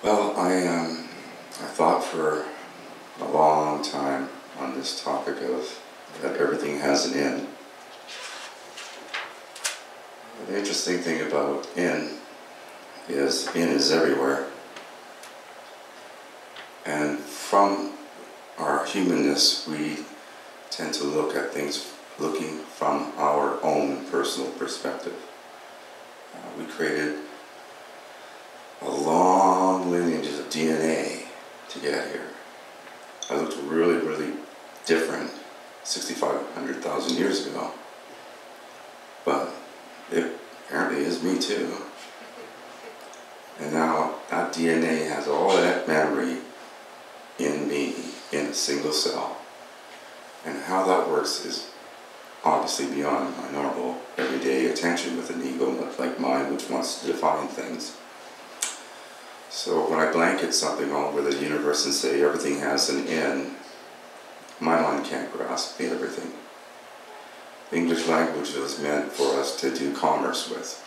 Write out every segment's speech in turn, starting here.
Well, I thought for a long time on this topic of that everything has an end. The interesting thing about in is everywhere. And from our humanness, we tend to look at things looking from our own personal perspective. We created a long lineage of DNA to get here. I looked really, really different 6,500,000 years ago. But it apparently is me too. And now that DNA has all that memory in me, in a single cell. And how that works is obviously beyond my normal everyday attention with an ego like mine, which wants to define things. So when I blanket something all over the universe and say everything has an end, my mind can't grasp the everything. The English language was meant for us to do commerce with.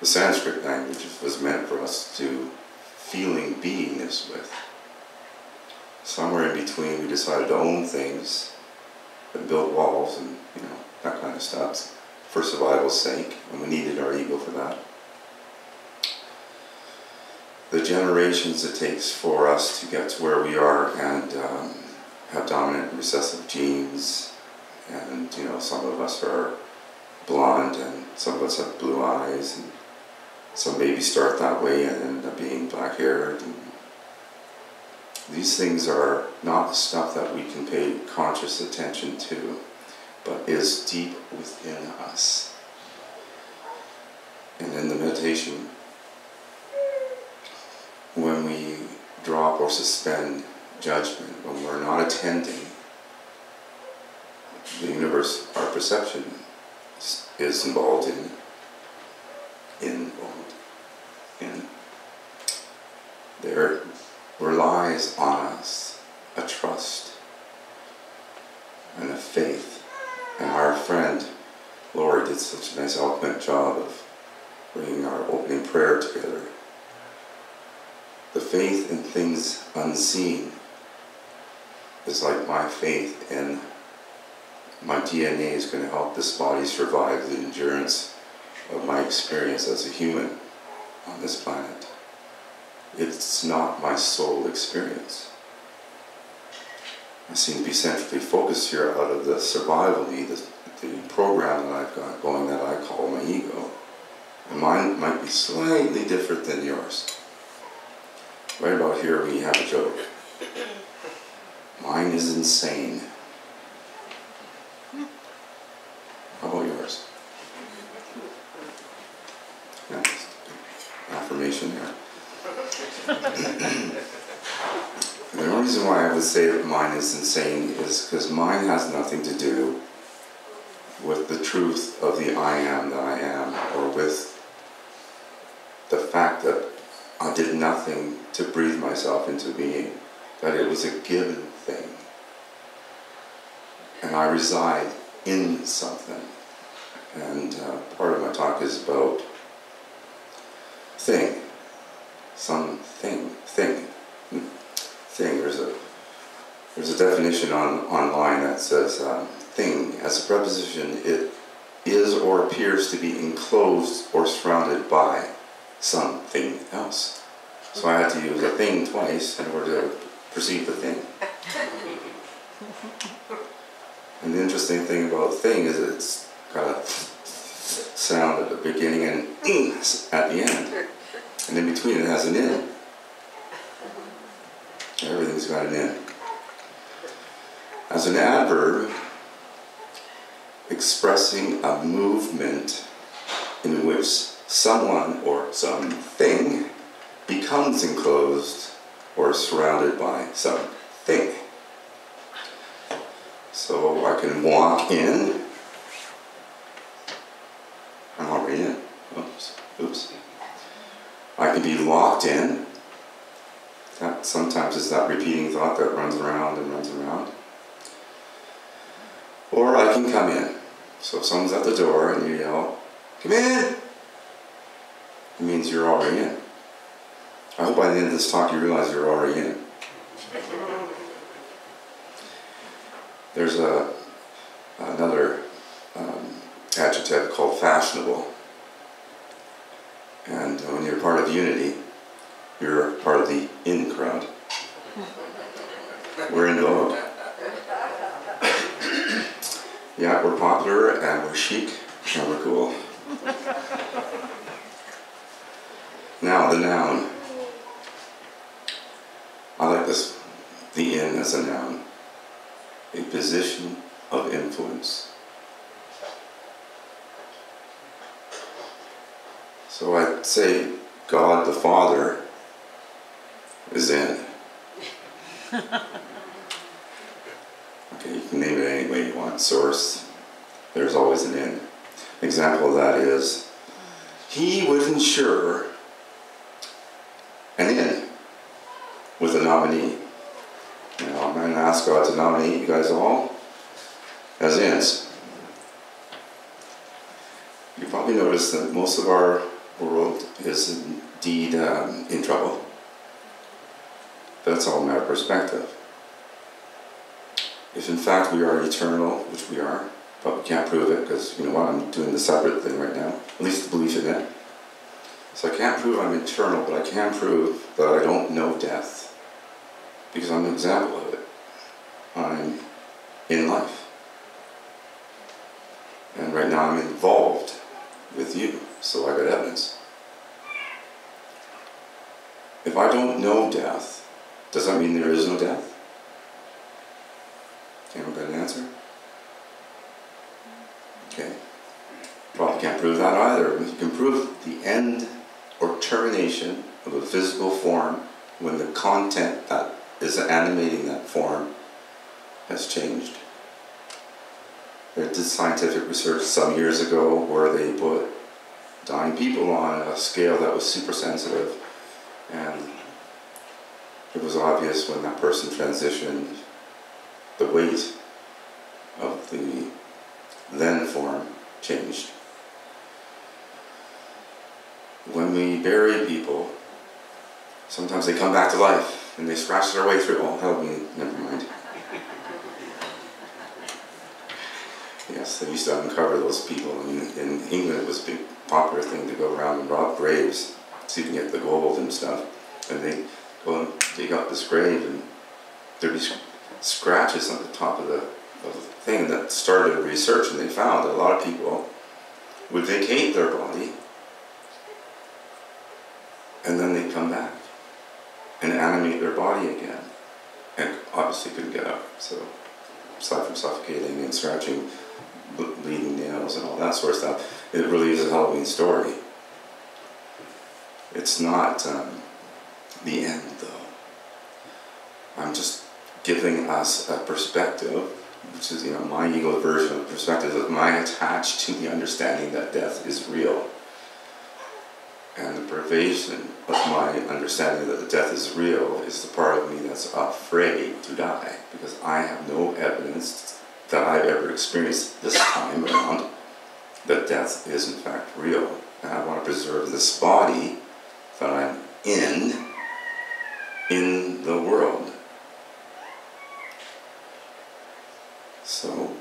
The Sanskrit language was meant for us to feeling beingness with. Somewhere in between we decided to own things and build walls and that kind of stuff for survival's sake, and we needed our ego for that. The generations it takes for us to get to where we are and have dominant and recessive genes, and some of us are blonde and some of us have blue eyes, and some babies start that way and end up being black-haired. These things are not stuff that we can pay conscious attention to, but is deep within us. And in the meditation, when we drop or suspend judgment, when we're not attending, the universe, our perception, is involved in. There relies on us a trust and a faith. And our friend Lori did such a nice eloquent job of bringing our opening prayer together. The faith in things unseen is like my faith in my DNA is going to help this body survive the endurance of my experience as a human on this planet. It's not my soul experience. I seem to be centrally focused here out of the survival need, the program that I've got going that I call my ego. And mine might be slightly different than yours. Right about here we have a joke. Mine is insane. How about yours? Yeah, affirmation there. The only reason why I would say that mine is insane is because mine has nothing to do with the truth of the I am that I am, or with the fact that I did nothing to breathe myself into being, that it was a given thing. And I reside in something. And part of my talk is about thing. Something. Thing. There's a definition online that says thing, as a preposition, it is or appears to be enclosed or surrounded by something else. So I had to use a thing twice in order to perceive the thing. And the interesting thing about thing is it's got a sound at the beginning and at the end. And in between it has an in. Everything's got an in. As an adverb, expressing a movement in which someone or something becomes enclosed or surrounded by something. So I can walk in. I'm already in. Oops. I can be locked in. That sometimes is that repeating thought that runs around and runs around. Or I can come in. So if someone's at the door and you yell, "Come in!" it means you're already in. I hope by the end of this talk you realize you're already in it. There's another adjective called fashionable. And when you're part of unity, you're part of the in crowd. We're in vogue. Yeah, we're popular and we're chic and we're cool. Now, the noun. I like this, the in as a noun. A position of influence. So I'd say God the Father is in. Okay, you can name it any way you want. Source, there's always an in. An example of that is, he would ensure an in with a nominee. Now, I'm going to ask God to nominate you guys all as ins. You probably noticed that most of our world is indeed in trouble. But it's all a matter of perspective. If in fact we are eternal, which we are, but we can't prove it because, you know what, I'm doing the separate thing right now, at least the belief in it. So I can't prove I'm eternal, but I can prove that I don't know death. Because I'm an example of it. I'm in life. And right now I'm involved with you, so I got evidence. If I don't know death, does that mean there is no death? Anyone got an answer? Okay. Probably can't prove that either. You can prove the end or termination of a physical form when the content that is animating that form has changed. They did scientific research some years ago where they put dying people on a scale that was super sensitive, and it was obvious when that person transitioned, the weight of the then form changed. When we bury people, sometimes they come back to life and they scratch their way through. Oh, help me, never mind. Yes, they used to uncover those people. In England, it was a big popular thing to go around and rob graves so you can get the gold and stuff. And they go and dig up this grave, and there'd be scratches on the top of the thing that started a research, and they found that a lot of people would vacate their body and then they'd come back and animate their body again, and obviously couldn't get up. So aside from suffocating and scratching, bleeding nails and all that sort of stuff, it really is a Halloween story. It's not the end, though. I'm just giving us a perspective, which is, my ego version of perspective, of mine attached to the understanding that death is real. And the pervasion of my understanding that the death is real is the part of me that's afraid to die, because I have no evidence that I've ever experienced this time around that death is in fact real. And I want to preserve this body that I'm in the world. So,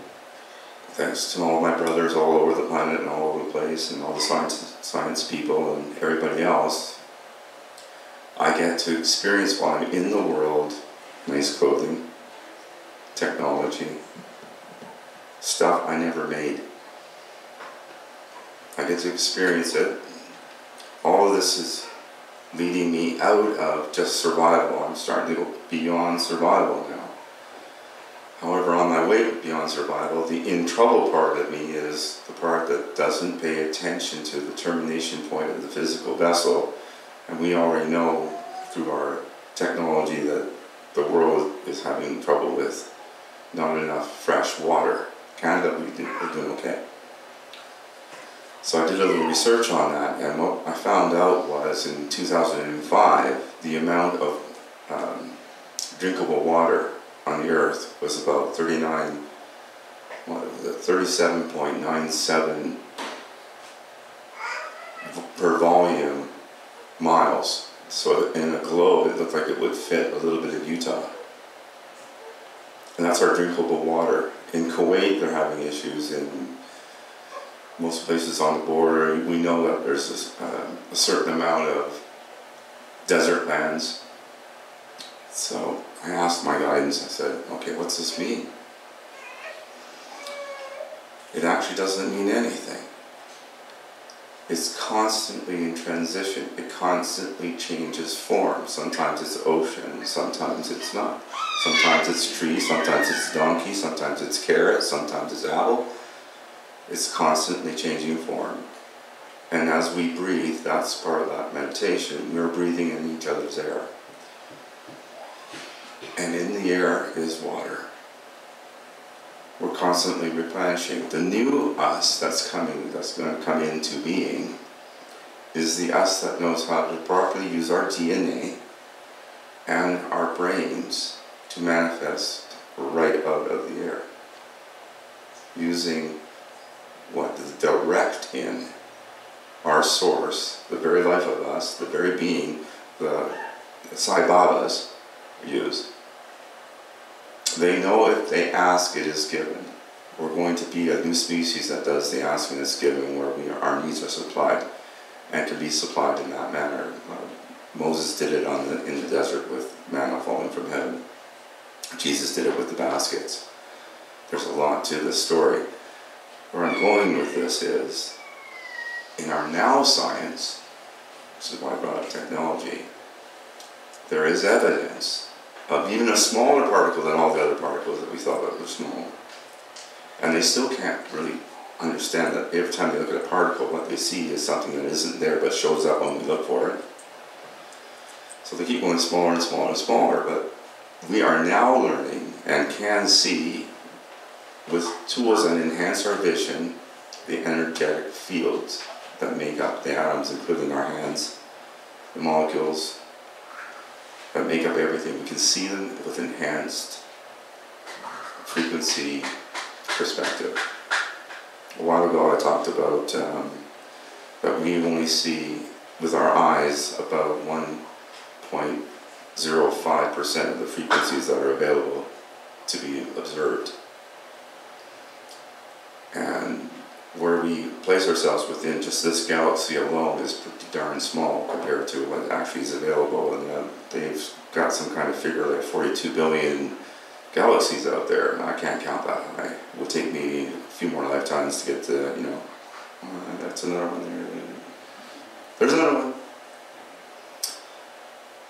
thanks to all my brothers all over the planet and all over the place, and all the science people and everybody else, I get to experience while I'm in the world nice clothing, technology, stuff I never made. I get to experience it. All of this is leading me out of just survival. I'm starting to go beyond survival now. However, on my way beyond survival, the in trouble part of me is the part that doesn't pay attention to the termination point of the physical vessel. And we already know through our technology that the world is having trouble with not enough fresh water. Canada, we're doing okay. So I did a little research on that, and what I found out was in 2005, the amount of drinkable water on the earth was about 37.97 per volume miles. So in a globe, it looked like it would fit a little bit of Utah. And that's our drinkable water. In Kuwait, they're having issues. In most places on the border, we know that there's a certain amount of desert lands. So I asked my guidance, I said, okay, what's this mean? It actually doesn't mean anything. It's constantly in transition. It constantly changes form. Sometimes it's ocean, sometimes it's not. Sometimes it's tree, sometimes it's donkey, sometimes it's carrot, sometimes it's apple. It's constantly changing form. And as we breathe, that's part of that meditation. We're breathing in each other's air. And in the air is water. We're constantly replenishing. The new us that's going to come into being, is the us that knows how to properly use our DNA and our brains to manifest right out of the air. Using what is direct in our source, the very life of us, the very being, the Sai Babas use. They know if they ask, it is given. We're going to be a new species that does the asking is given, where our needs are supplied and can be supplied in that manner. Moses did it in the desert with manna falling from heaven. Jesus did it with the baskets. There's a lot to this story. Where I'm going with this is, in our now science, which is why I brought up technology, there is evidence of even a smaller particle than all the other particles that we thought that were small. And they still can't really understand that every time they look at a particle, what they see is something that isn't there but shows up when we look for it. So they keep going smaller and smaller and smaller, but we are now learning and can see with tools that enhance our vision the energetic fields that make up the atoms, including our hands, the molecules that make up everything. We can see them with enhanced frequency perspective. A while ago I talked about that we only see with our eyes about 1.05% of the frequencies that are available to be observed. And where we place ourselves within just this galaxy alone is pretty darn small compared to what actually is available. And they've got some kind of figure like 42 billion galaxies out there, and I can't count that high. It will take me a few more lifetimes to get to, that's another one there. There's another one.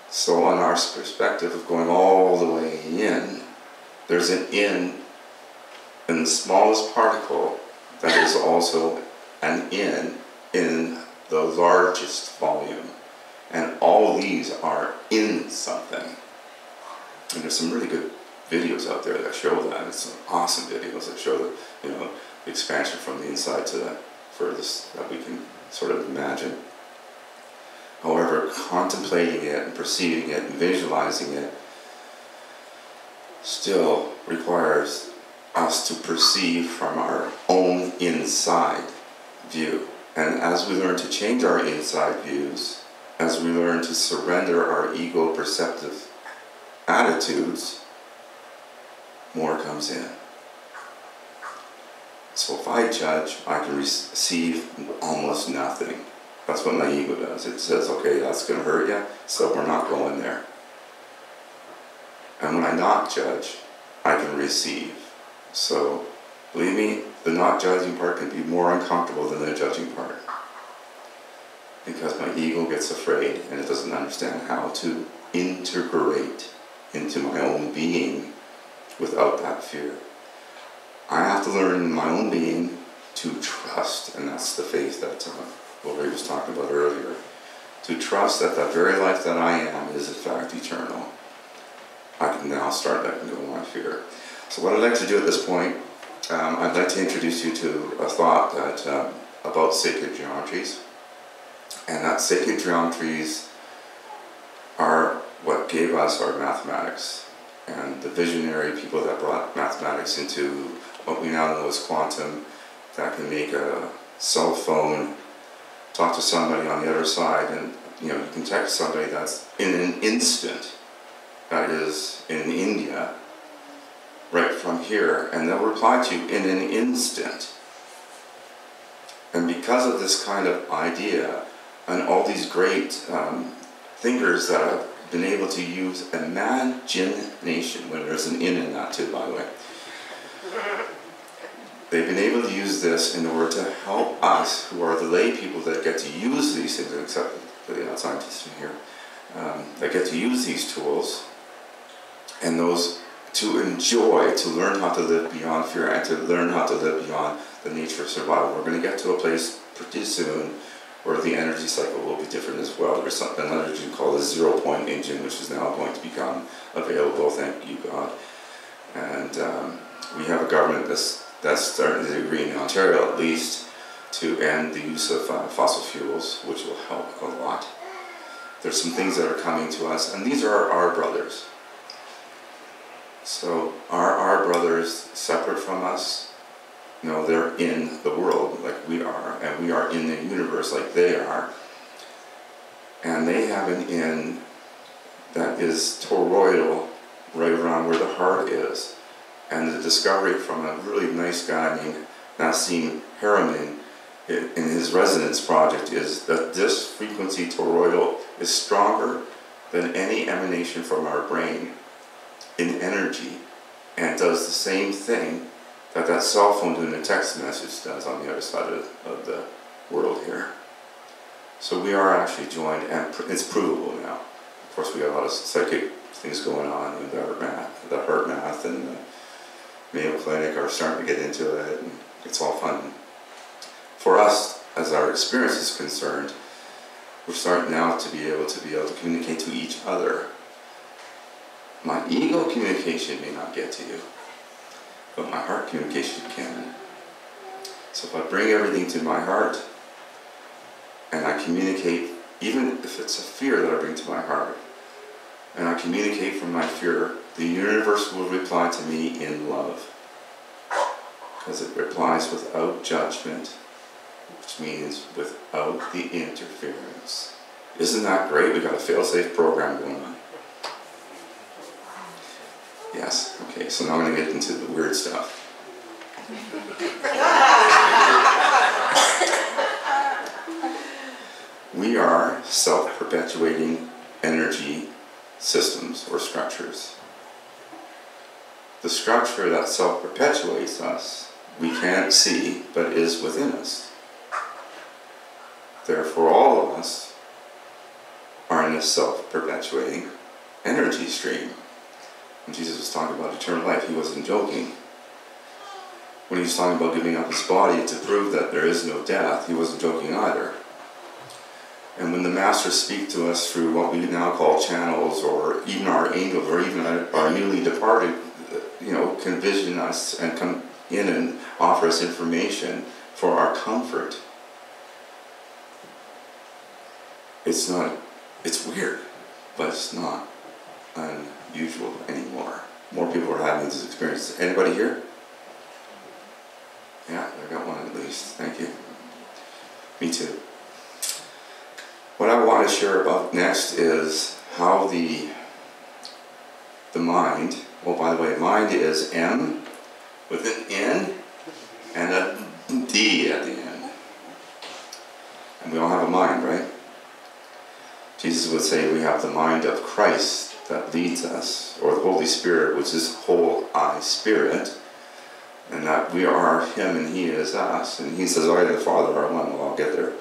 So on our perspective of going all the way in, there's an in the smallest particle that is also an in the largest volume. And all these are in something. And there's some really good videos out there that show that. It's some awesome videos that show the, the expansion from the inside to the furthest that we can sort of imagine. However, contemplating it and perceiving it and visualizing it still requires us to perceive from our own inside view. And as we learn to change our inside views, as we learn to surrender our ego perceptive attitudes, more comes in. So if I judge, I can receive almost nothing. That's what my ego does. It says, okay, that's going to hurt you, so we're not going there. And when I not judge, I can receive. So, believe me, the not judging part can be more uncomfortable than the judging part. Because my ego gets afraid and it doesn't understand how to integrate into my own being without that fear. I have to learn in my own being to trust, and that's the faith that Lori was talking about earlier. To trust that the very life that I am is in fact eternal. I can now start letting go of my fear. So what I'd like to do at this point, I'd like to introduce you to a thought that about sacred geometries. And that sacred geometries are what gave us our mathematics. And the visionary people that brought mathematics into what we now know as quantum, that can make a cell phone talk to somebody on the other side and you can text somebody that's in an instant, that is in India, right from here, and they'll reply to you in an instant. And because of this kind of idea, and all these great thinkers that have been able to use imagination, when there's an in that too, by the way, they've been able to use this in order to help us, who are the lay people that get to use these things, except the scientists in here, that get to use these tools, and those to enjoy, to learn how to live beyond fear, and to learn how to live beyond the nature of survival. We're going to get to a place pretty soon where the energy cycle will be different as well. There's another engine called the 0 point engine, which is now going to become available, thank you God. And we have a government that's starting to agree in Ontario at least to end the use of fossil fuels, which will help a lot. There's some things that are coming to us, and these are our brothers. So are our brothers separate from us? No, they're in the world like we are, and we are in the universe like they are. And they have an in that is toroidal, right around where the heart is. And the discovery from a really nice guy named Nassim Haramein in his resonance project is that this frequency toroidal is stronger than any emanation from our brain in energy, and does the same thing that cell phone doing a text message does on the other side of the world here. So we are actually joined, and it's provable now. Of course, we have a lot of psychic things going on, and the heart math and the Mayo Clinic are starting to get into it, and it's all fun. For us, as our experience is concerned, we're starting now to be able to communicate to each other. My ego communication may not get to you, but my heart communication can. So if I bring everything to my heart, and I communicate, even if it's a fear that I bring to my heart, and I communicate from my fear, the universe will reply to me in love. Because it replies without judgment, which means without the interference. Isn't that great? We've got a fail-safe program going on. Yes, okay, so now I'm going to get into the weird stuff. We are self-perpetuating energy systems or structures. The structure that self-perpetuates us, we can't see, but is within us. Therefore, all of us are in a self-perpetuating energy stream. When Jesus was talking about eternal life, he wasn't joking. When he was talking about giving up his body to prove that there is no death, he wasn't joking either. And when the masters speak to us through what we now call channels, or even our angels, or even our newly departed, can vision us and come in and offer us information for our comfort. It's weird, but it's not unusual anymore. More people are having this experience. Anybody here? Yeah, I got one at least. Thank you. Me too. What I want to share about next is how the mind, oh, by the way, mind is M with an N and a D at the end. And we all have a mind, right? Jesus would say we have the mind of Christ that leads us, or the Holy Spirit, which is whole I Spirit, and that we are Him and He is us. And He says, I and the Father are one. Well, I'll get there.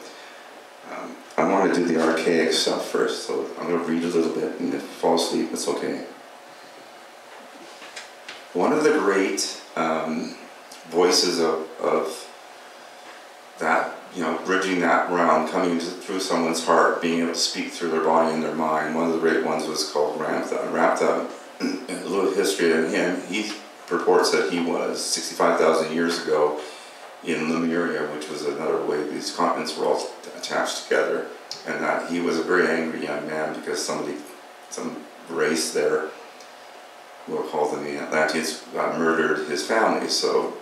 I want to do the archaic stuff first, so I'm going to read a little bit, and if you fall asleep, it's okay. One of the great voices of that, bridging that realm, coming through someone's heart, being able to speak through their body and their mind, one of the great ones was called Ramtha. And Ramtha, a little history on him, he purports that he was 65,000 years ago in Lemuria, which was another way these continents were all attached together, and that he was a very angry young man because some race there, we'll call them the Atlanteans, murdered his family. So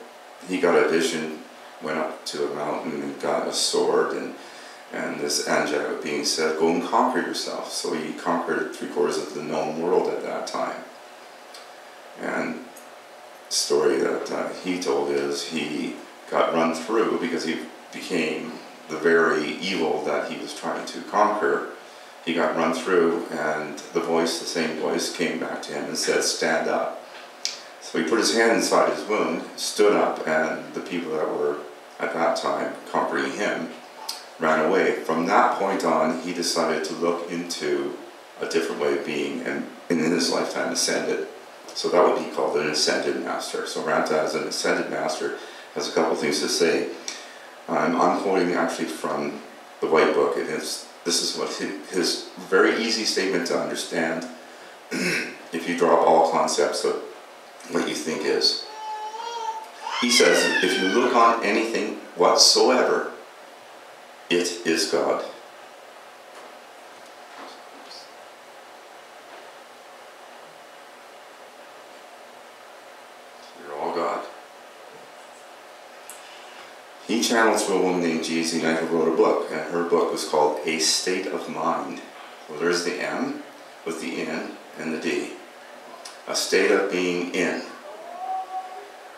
he got a vision, went up to a mountain and got a sword, and And this angelic being said, go and conquer yourself. So he conquered 3/4 of the known world at that time. And the story that he told is he got run through because he became the very evil that he was trying to conquer. He got run through, and the same voice came back to him and said, stand up. So he put his hand inside his wound, stood up, and the people that were at that time conquering him ran away. From that point on, he decided to look into a different way of being, and in his lifetime ascended. So that would be called an ascended master. So Ranta, as an ascended master, has a couple of things to say. I'm quoting actually from the White Book. This is what his very easy statement to understand if you drop all concepts of what you think is. He says, if you look on anything whatsoever, it is God. You're all God. He channeled through a woman named J.Z. Knight who wrote a book, and her book was called A State of Mind. Well, there's the M with the N and the D. A state of being in.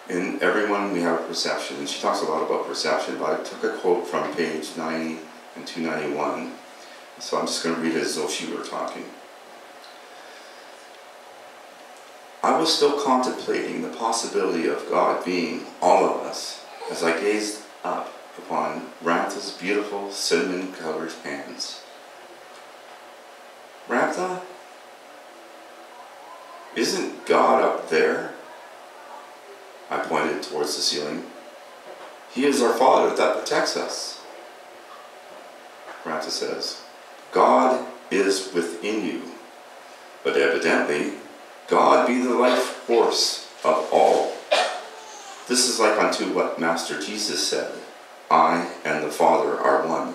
In everyone we have a perception, and she talks a lot about perception, but I took a quote from page 90 and 291, so I'm just going to read it as though she were talking. I was still contemplating the possibility of God being all of us as I gazed up upon Rantha's beautiful cinnamon-colored hands. Rantha, isn't God up there? I pointed towards the ceiling. He is our Father that protects us. Ranta says, God is within you, but evidently God be the life force of all. This is like unto what Master Jesus said, I and the Father are one.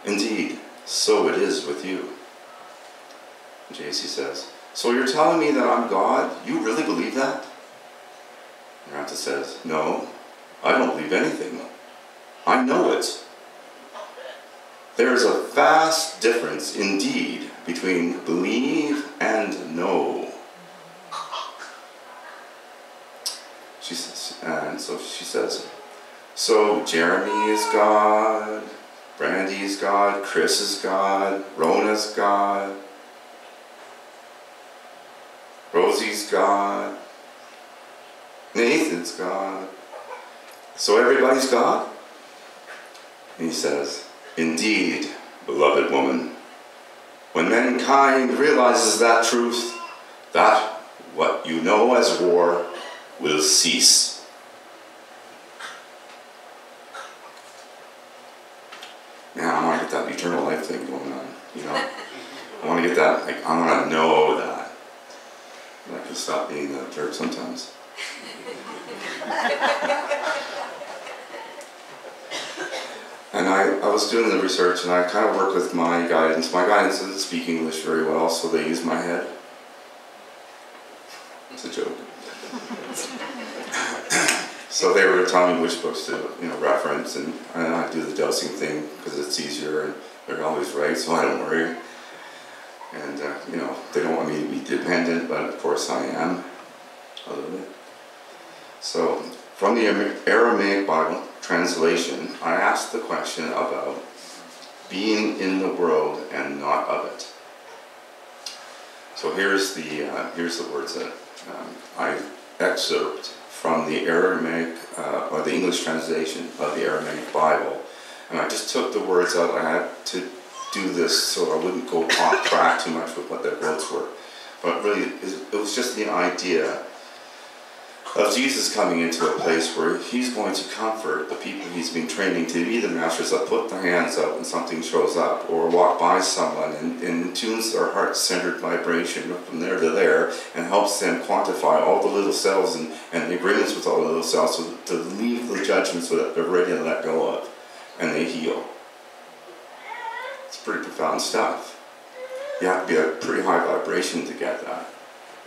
Indeed, so it is with you. J.C. says, so you're telling me that I'm God? You really believe that? Ranta says, no, I don't believe anything. I know it. There is a vast difference indeed between believe and know. She says, and so she says, so Jeremy is God, Brandy is God, Chris is God, Rona's God, Rosie's God, Nathan's God. So everybody's God? And he says, indeed, beloved woman, when mankind realizes that truth, that what you know as war will cease. Man, I want to get that eternal life thing going on, you know? I want to get that, like, I want to know that. And I can stop being that jerk sometimes. And I was doing the research, and I kind of work with my guidance. My guidance doesn't speak English very well, so they use my head. It's a joke. So they were telling me which books to, reference, and I do the dosing thing because it's easier, and they're always right, so I don't worry. And they don't want me to be dependent, but of course I am a little bit. So from the Aramaic Bible translation, I asked the question about being in the world and not of it. So here's the words that I excerpt from the Aramaic or the English translation of the Aramaic Bible, and I just took the words out. I had to do this so I wouldn't go off track too much with what their words were, but really it was just the idea of Jesus coming into a place where he's going to comfort the people he's been training to be the masters that put their hands out when something shows up, or walk by someone and tunes their heart-centered vibration from there to there, and helps them quantify all the little cells and the agreements with all the little cells so to leave the judgments that they're ready to let go of, and they heal. It's pretty profound stuff. You have to be at a pretty high vibration to get that.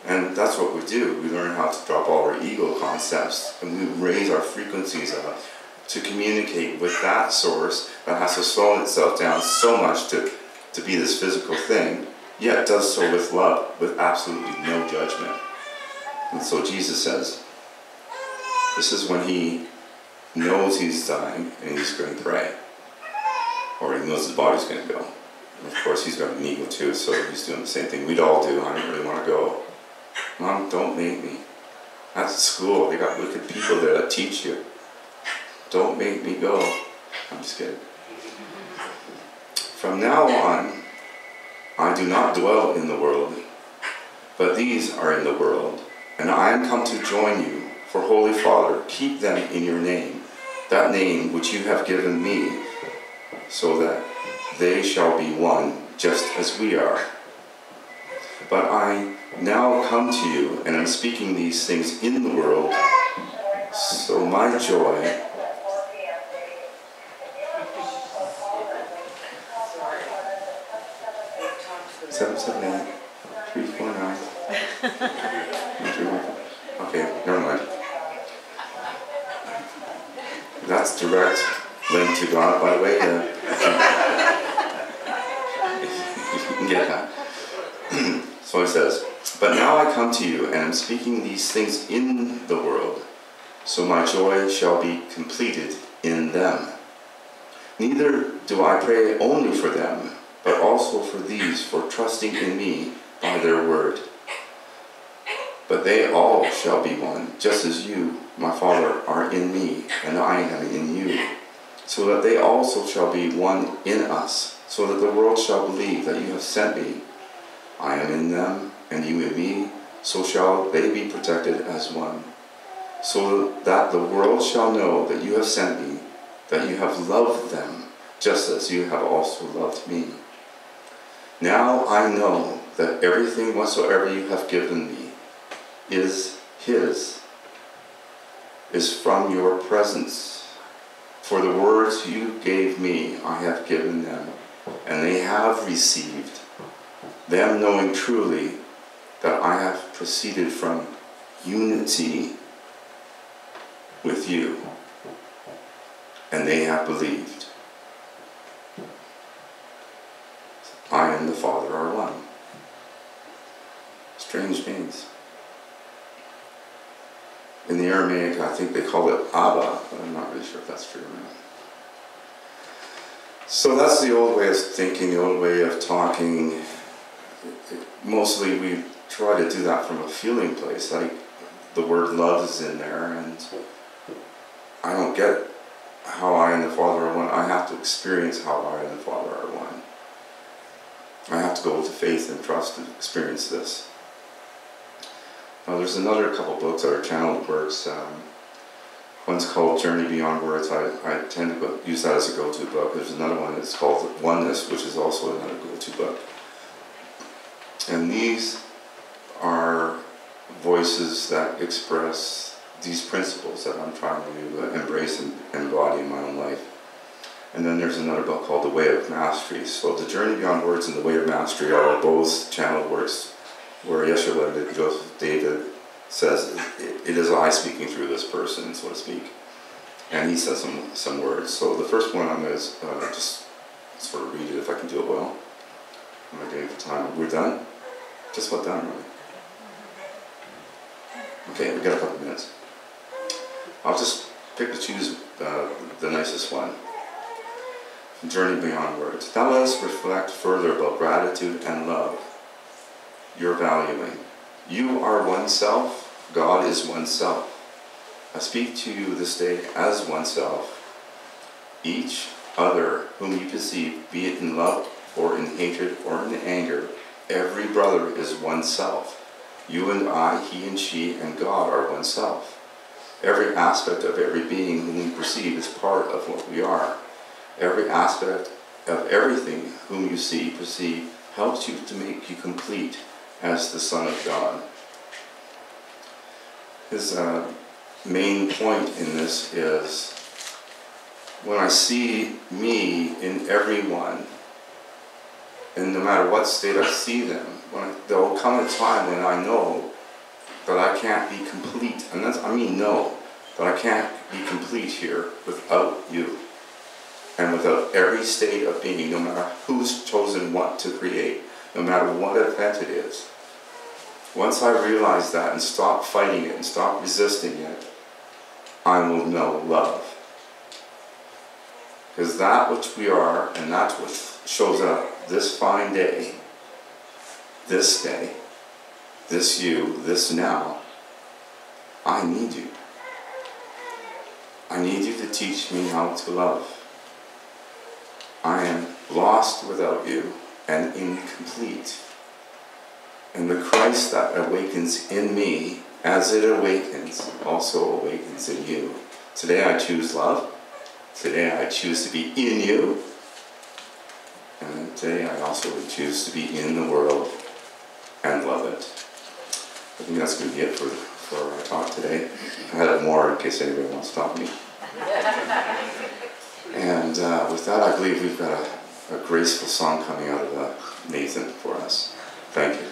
And that's what we do. We learn how to drop all our ego concepts, and we raise our frequencies up to communicate with that source that has to slow itself down so much to be this physical thing, yet does so with love, with absolutely no judgment. And so Jesus says, this is when he knows he's dying and he's going to pray. Or he knows his body's going to go. And of course he's got an ego too, so he's doing the same thing we'd all do. I don't really want to go. Mom, don't make me. That's school. They got wicked people there that teach you. Don't make me go. I'm just kidding. From now on, I do not dwell in the world, but these are in the world, and I am come to join you. For Holy Father, keep them in your name, that name which you have given me, so that they shall be one, just as we are. But I now come to you, and am speaking these things in the world, so my joy Seven, 349. Okay, never mind. That's direct link to God, by the way. If you can get that. So he says, but now I come to you, and am speaking these things in the world, so my joy shall be completed in them. Neither do I pray only for them, but also for these, for trusting in me by their word. But they all shall be one, just as you, my Father, are in me, and I am in you, so that they also shall be one in us, so that the world shall believe that you have sent me. I am in them, and you in me, so shall they be protected as one, so that the world shall know that you have sent me, that you have loved them, just as you have also loved me. Now I know that everything whatsoever you have given me is his, is from your presence. For the words you gave me I have given them, and they have received them, knowing truly that I have proceeded from unity with you, and they have believed. I and the Father are one. Strange names. In the Aramaic, I think they call it Abba, but I'm not really sure if that's true or not. So that's the old way of thinking, the old way of talking. Mostly we try to do that from a feeling place, like the word love is in there, and I don't get how I and the Father are one. I have to experience how I and the Father are one. I have to go to faith and trust to experience this. Now there's another couple books that are channeled works. One's called Journey Beyond Words. I tend to use that as a go-to book. There's another one that's called Oneness, which is also another go-to book. And these are voices that express these principles that I'm trying to embrace and embody in my own life. And then there's another book called The Way of Mastery. So The Journey Beyond Words and The Way of Mastery are both channeled works where Yeshua, Joseph David, says, it is I speaking through this person, so to speak. And he says some words. So the first one I'm going to just sort of read it if I can do it well. Am I doing it for time? We're done? Just about done, really. Okay, we got a couple minutes. I'll just pick and choose the nicest one. Journey Beyond Words. Now let us reflect further about gratitude and love you're valuing. You are oneself. God is oneself. I speak to you this day as oneself. Each other whom you perceive, be it in love or in hatred or in anger, every brother is oneself. You and I, he and she, and God are oneself. Every aspect of every being whom we perceive is part of what we are. Every aspect of everything whom you see, perceive, helps you to make you complete as the Son of God. His main point in this is, when I see me in everyone, and no matter what state I see them, there will come a time when I know that I can't be complete, and that's, I mean know, that I can't be complete here without you. And without every state of being, no matter who's chosen what to create, no matter what event it is. Once I realize that and stop fighting it and stop resisting it, I will know love. Because that which we are, and that's what shows up this fine day, this you, this now, I need you. I need you to teach me how to love. I am lost without you and incomplete. And the Christ that awakens in me, as it awakens, also awakens in you. Today I choose love. Today I choose to be in you. And today I also choose to be in the world and love it. I think that's going to be it for our talk today. I had more in case anybody wants to stop me. And with that, I believe we've got a graceful song coming out of Nathan for us. Thank you.